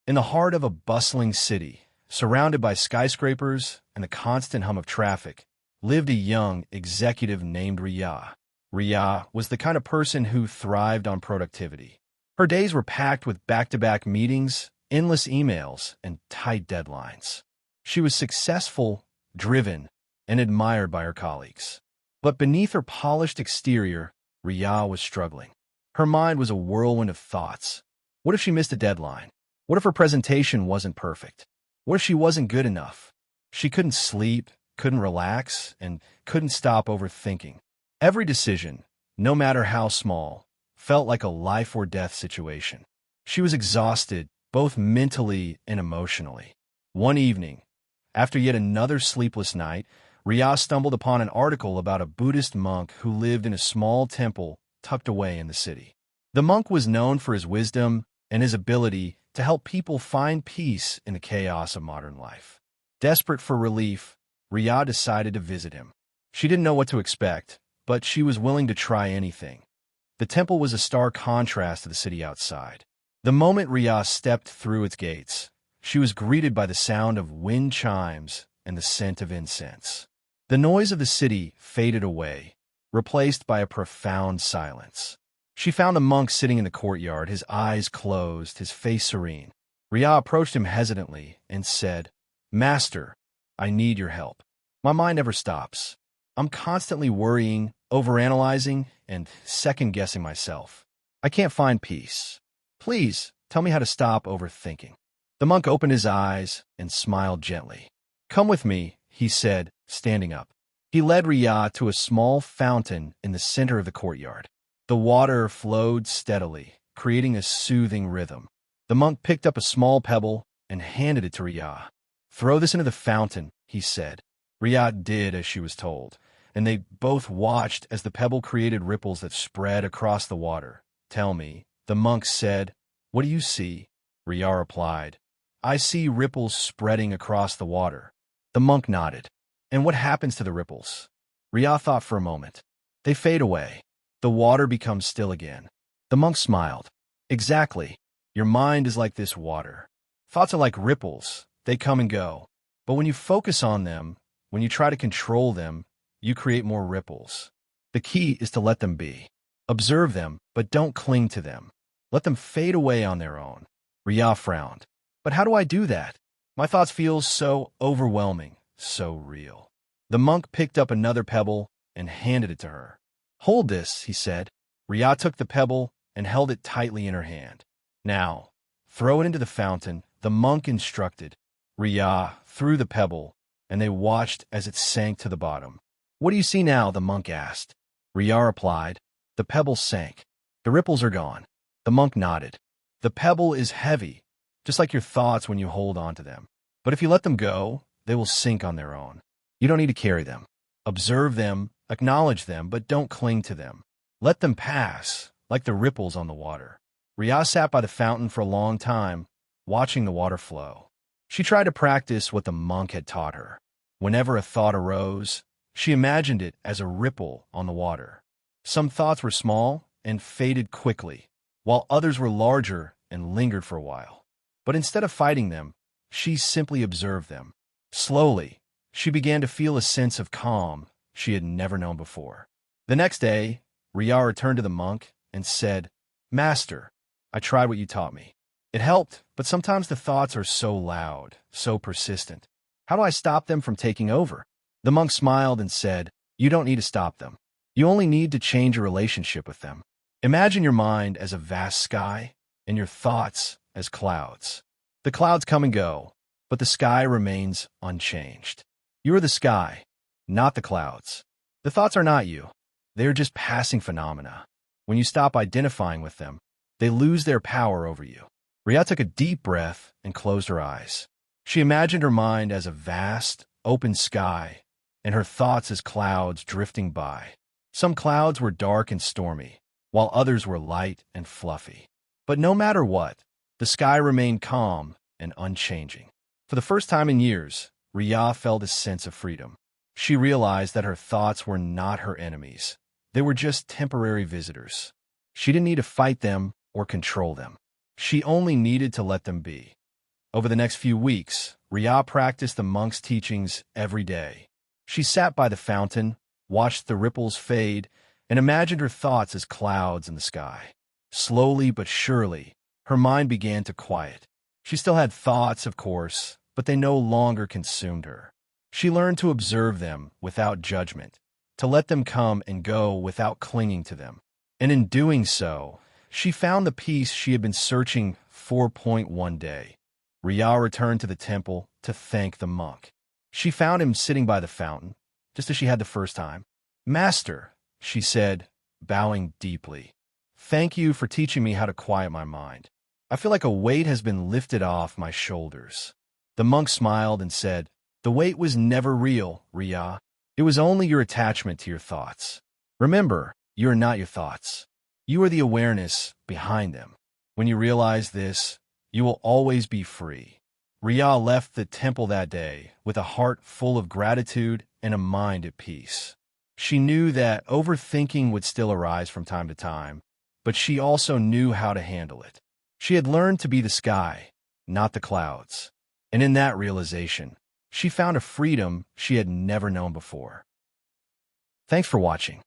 In the heart of a bustling city, surrounded by skyscrapers and the constant hum of traffic, lived a young executive named Riya. Riya was the kind of person who thrived on productivity. Her days were packed with back-to-back meetings, endless emails, and tight deadlines. She was successful, driven, and admired by her colleagues. But beneath her polished exterior, Riya was struggling. Her mind was a whirlwind of thoughts. What if she missed a deadline? What if her presentation wasn't perfect? What if she wasn't good enough? She couldn't sleep, couldn't relax, and couldn't stop overthinking. Every decision, no matter how small, felt like a life-or-death situation. She was exhausted, both mentally and emotionally. One evening, after yet another sleepless night, Riya stumbled upon an article about a Buddhist monk who lived in a small temple tucked away in the city. The monk was known for his wisdom and his ability to help people find peace in the chaos of modern life. Desperate for relief, Riya decided to visit him. She didn't know what to expect, but she was willing to try anything. The temple was a stark contrast to the city outside. The moment Riya stepped through its gates, she was greeted by the sound of wind chimes and the scent of incense. The noise of the city faded away, replaced by a profound silence. She found the monk sitting in the courtyard, his eyes closed, his face serene. Riya approached him hesitantly and said, "Master, I need your help. My mind never stops. I'm constantly worrying, overanalyzing, and second-guessing myself. I can't find peace. Please, tell me how to stop overthinking." The monk opened his eyes and smiled gently. "Come with me," he said, standing up. He led Riya to a small fountain in the center of the courtyard. The water flowed steadily, creating a soothing rhythm. The monk picked up a small pebble and handed it to Riya. "Throw this into the fountain," he said. Riya did as she was told, and they both watched as the pebble created ripples that spread across the water. "Tell me," the monk said, "what do you see?" Riya replied, "I see ripples spreading across the water." The monk nodded. "And what happens to the ripples?" Riya thought for a moment. "They fade away. The water becomes still again." The monk smiled. "Exactly. Your mind is like this water. Thoughts are like ripples. They come and go. But when you focus on them, when you try to control them, you create more ripples. The key is to let them be. Observe them, but don't cling to them. Let them fade away on their own." Riya frowned. "But how do I do that? My thoughts feel so overwhelming, so real." The monk picked up another pebble and handed it to her. "Hold this," he said. Riya took the pebble and held it tightly in her hand. "Now, throw it into the fountain," the monk instructed. Riya threw the pebble, and they watched as it sank to the bottom. "What do you see now?" the monk asked. Riya replied, "The pebble sank. The ripples are gone." The monk nodded. "The pebble is heavy, just like your thoughts when you hold on to them. But if you let them go, they will sink on their own. You don't need to carry them. Observe them, acknowledge them, but don't cling to them. Let them pass, like the ripples on the water." Riya sat by the fountain for a long time, watching the water flow. She tried to practice what the monk had taught her. Whenever a thought arose, she imagined it as a ripple on the water. Some thoughts were small and faded quickly, while others were larger and lingered for a while. But instead of fighting them, she simply observed them. Slowly, she began to feel a sense of calm she had never known before. The next day, Riya returned to the monk and said, "Master, I tried what you taught me. It helped, but sometimes the thoughts are so loud, so persistent. How do I stop them from taking over?" The monk smiled and said, "You don't need to stop them. You only need to change your relationship with them. Imagine your mind as a vast sky and your thoughts as clouds. The clouds come and go, but the sky remains unchanged. You are the sky, not the clouds. The thoughts are not you. They are just passing phenomena. When you stop identifying with them, they lose their power over you." Riya took a deep breath and closed her eyes. She imagined her mind as a vast, open sky, and her thoughts as clouds drifting by. Some clouds were dark and stormy, while others were light and fluffy. But no matter what, the sky remained calm and unchanging. For the first time in years, Riya felt a sense of freedom. She realized that her thoughts were not her enemies. They were just temporary visitors. She didn't need to fight them or control them. She only needed to let them be. Over the next few weeks, Riya practiced the monk's teachings every day. She sat by the fountain, watched the ripples fade, and imagined her thoughts as clouds in the sky. Slowly but surely, her mind began to quiet. She still had thoughts, of course, but they no longer consumed her. She learned to observe them without judgment, to let them come and go without clinging to them. And in doing so, she found the peace she had been searching for. One day, Riya returned to the temple to thank the monk. She found him sitting by the fountain, just as she had the first time. "Master," she said, bowing deeply, "thank you for teaching me how to quiet my mind. I feel like a weight has been lifted off my shoulders." The monk smiled and said, "The weight was never real, Riya. It was only your attachment to your thoughts. Remember, you are not your thoughts. You are the awareness behind them. When you realize this, you will always be free." Riya left the temple that day with a heart full of gratitude and a mind at peace. She knew that overthinking would still arise from time to time, but she also knew how to handle it. She had learned to be the sky, not the clouds. And in that realization, she found a freedom she had never known before. Thanks for watching.